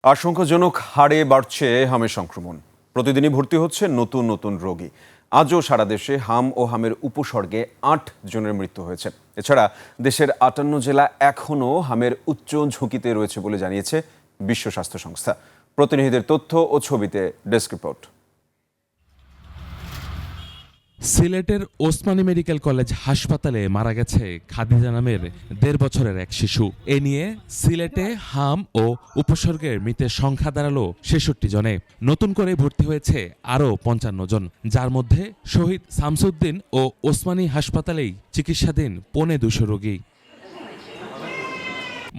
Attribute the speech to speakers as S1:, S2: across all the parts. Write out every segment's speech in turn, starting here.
S1: আশঙ্কাজনক হারে বাড়ছে হামের সংক্রমণ। প্রতিদিনই ভর্তি হচ্ছে নতুন নতুন রোগী। আজও সারা দেশে হাম ও হামের উপসর্গে ৮ জনের মৃত্যু হয়েছে। এছাড়া দেশের ৫৮ জেলা এখনও হামের উচ্চ ঝুঁকিতে রয়েছে বলে জানিয়েছে বিশ্ব স্বাস্থ্য সংস্থা। প্রতিনিধিদের তথ্য ও ছবিতে ডেস্ক রিপোর্ট।
S2: সিলেটের ওসমানী মেডিকেল কলেজ হাসপাতালে মারা গেছে খাদিজা নামের ১.৫ বছরের এক শিশু। এ নিয়ে সিলেটে হাম ও উপসর্গের মৃতের সংখ্যা দাঁড়ালো ৬৬ জনে। নতুন করে ভর্তি হয়েছে আরও ৫৫ জন, যার মধ্যে শহীদ শামসুদ্দিন ও ওসমানী হাসপাতালেই চিকিৎসাধীন ২৫০ রোগী।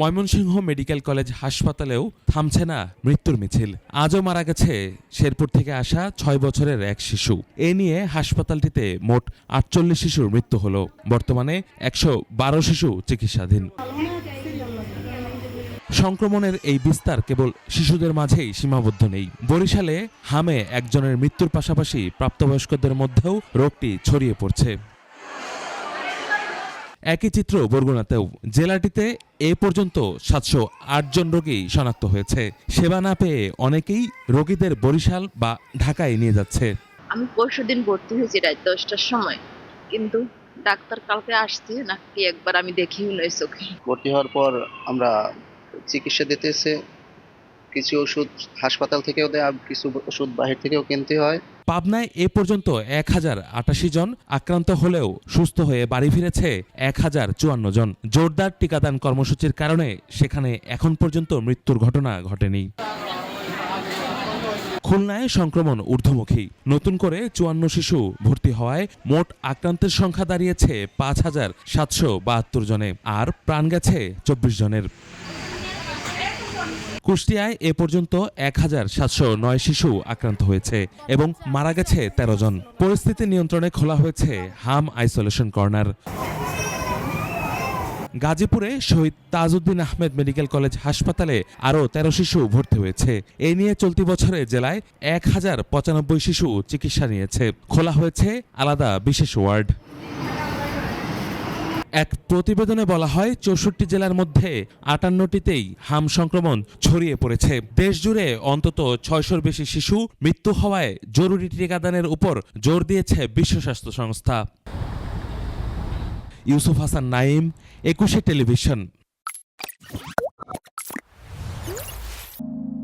S2: ময়মনসিংহ মেডিকেল কলেজ হাসপাতালেও থামছে না মৃত্যুর মিছিল। আজও মারা গেছে শেরপুর থেকে আসা ৬ বছরের এক শিশু। এ নিয়ে হাসপাতালটিতে মোট ৪৮ শিশুর মৃত্যু হলো। বর্তমানে ১১২ শিশু চিকিৎসাধীন। সংক্রমণের এই বিস্তার কেবল শিশুদের মাঝেই সীমাবদ্ধ নেই। বরিশালে হামে একজনের মৃত্যুর পাশাপাশি প্রাপ্তবয়স্কদের মধ্যেও রোগটি ছড়িয়ে পড়ছে। একই চিত্র বরগুনাতেও। জেলাটিতে এ পর্যন্ত ৭০৮ জন রোগী শনাক্ত হয়েছে। সেবা না পেয়ে অনেকেই রোগীদের বরিশাল বা ঢাকায় নিয়ে যাচ্ছে।
S3: আমি পরশুদিন ভর্তি হয়েছি রাত ১০টার সময়, কিন্তু ডাক্তার কালকে আসছে নাকি একবার আমি দেখিও নাই চোখে।
S4: ভর্তি হওয়ার পর আমরা চিকিৎসা দিতেছে, কিছু ওষুধ হাসপাতাল থেকেও দেয়, আর কিছু ওষুধ বাহির থেকেও কিনতে হয়।
S2: পাবনায় এ পর্যন্ত ১০৮৮ জন আক্রান্ত হলেও সুস্থ হয়ে বাড়ি ফিরেছে ১০৫৪ জন। জোরদার টিকাদান কর্মসূচির কারণে সেখানে এখন পর্যন্ত মৃত্যুর ঘটনা ঘটেনি। খুলনায় সংক্রমণ ঊর্ধ্বমুখী। নতুন করে ৫৪ শিশু ভর্তি হওয়ায় মোট আক্রান্তের সংখ্যা দাঁড়িয়েছে ৫,৭৭২ জনে, আর প্রাণ গেছে ২৪ জনের। কুষ্টিয়ায় এ পর্যন্ত ১,৭০৯ শিশু আক্রান্ত হয়েছে এবং মারা গেছে ১৩ জন। পরিস্থিতি নিয়ন্ত্রণে খোলা হয়েছে হাম আইসোলেশন কর্নার। গাজীপুরে শহীদ তাজউদ্দিন আহমেদ মেডিকেল কলেজ হাসপাতালে আরও ১৩ শিশু ভর্তি হয়েছে। এ নিয়ে চলতি বছরে জেলায় ১,০৯৫ শিশু চিকিৎসা নিয়েছে। খোলা হয়েছে আলাদা বিশেষ ওয়ার্ড। এক প্রতিবেদনে বলা হয় ৬৪ জেলার মধ্যে ৫৮টিতেই হাম সংক্রমণ ছড়িয়ে পড়েছে। দেশজুড়ে অন্তত ৬০০-র বেশি শিশু মৃত্যু হওয়ায় জরুরি টিকাদানের উপর জোর দিয়েছে বিশ্ব স্বাস্থ্য সংস্থা। ইউসুফ হাসান নাঈম, ২১ টেলিভিশন।